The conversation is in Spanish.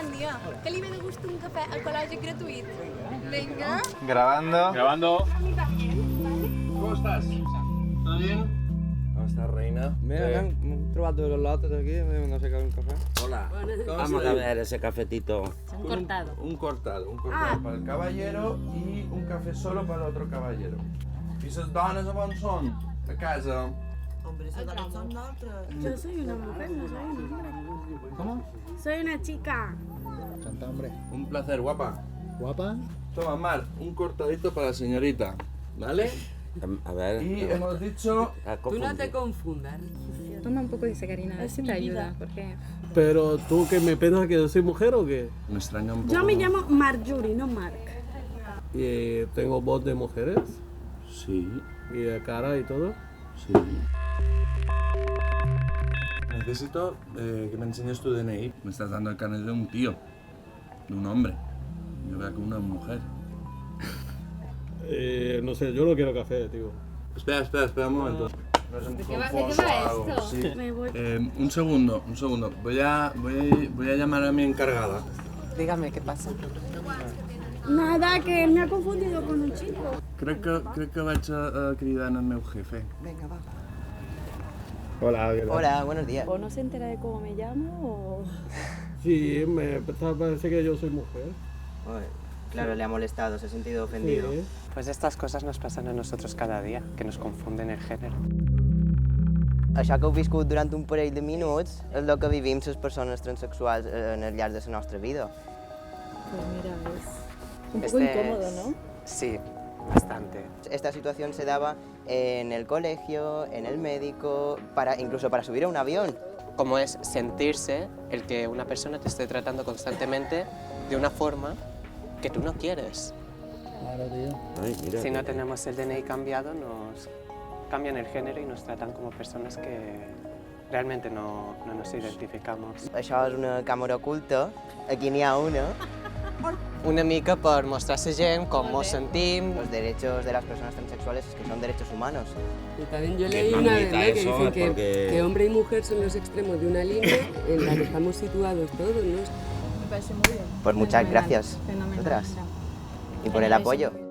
bon dia. Que li ve de gust un cafè ecològic gratuït? Vinga. Grabando. Grabando. ¿Cómo estás? ¿Todo bien? ¿Cómo estás, reina? Mira, han trobat dos lotes aquí, no sé qué, un café. Hola. Vamos a ver ese cafetito. Un cortado. Un cortado para el caballero y un café solo para el otro caballero. I les dones a on són? A casa. Hombre, se son nosotros. Yo soy una mujer, no soy un hombre. ¿Cómo? Soy una chica. Santa hombre. Un placer, guapa. ¿Guapa? Toma, Mar, un cortadito para la señorita, ¿vale? A ver. Y hemos dicho... Tú no te confundas. Toma un poco de sacarina, a ver si te ayuda, porque... Pero tú que me piensas que yo soy mujer o qué? Me extraña un poco... Yo me llamo Marjorie, no Mark. ¿Y tengo voz de mujeres? Sí, ¿Y de cara y todo? sí. Necesito que me enseñes tu DNI. Me estás dando el carnet de un tío, de un hombre. Yo veo que una mujer. No sé, yo no quiero café, tío. Espera un momento. ¿De qué va esto? Sí. Me voy. Un segundo. Voy a llamar a mi encargada. Dígame, ¿qué pasa? Nada, que él me ha confundido con un chico. Crec que vaig a cridar al meu jefe. Venga, va. Hola, ¿qué tal? Hola, buenos días. ¿O no se entera de cómo me llamo o...? Sí, me parece que yo soy mujer. Claro, le ha molestado, se ha sentido ofendido. Sí. Pues estas cosas nos pasan a nosotros cada día, que nos confunden el género. Això que heu viscut durant un parell de minuts és el que vivim les persones transsexuals en el llarg de la nostra vida. Pues mira, es un poco incómodo, ¿no? Sí, bastante. Esta situación se daba en el colegio, en el médico, incluso para subir a un avión. Como es sentirse el que una persona te esté tratando constantemente de una forma que tú no quieres. Claro, tío. Ay, mira. Si no tenemos el DNI cambiado, nos cambian el género y nos tratan como personas que realmente no nos identificamos. Això és una càmera oculta, aquí n'hi ha una. Una mica per mostrar a la gent com ens sentim. Los derechos de las personas transexuales es que son derechos humanos. Y también yo leí una vez, ¿no?, que dicen que hombre y mujer son los extremos de una línea en la que estamos situados todos, ¿no? Me parece muy bien. Pues muchas gracias, Fenomenal. otras, y por el apoyo.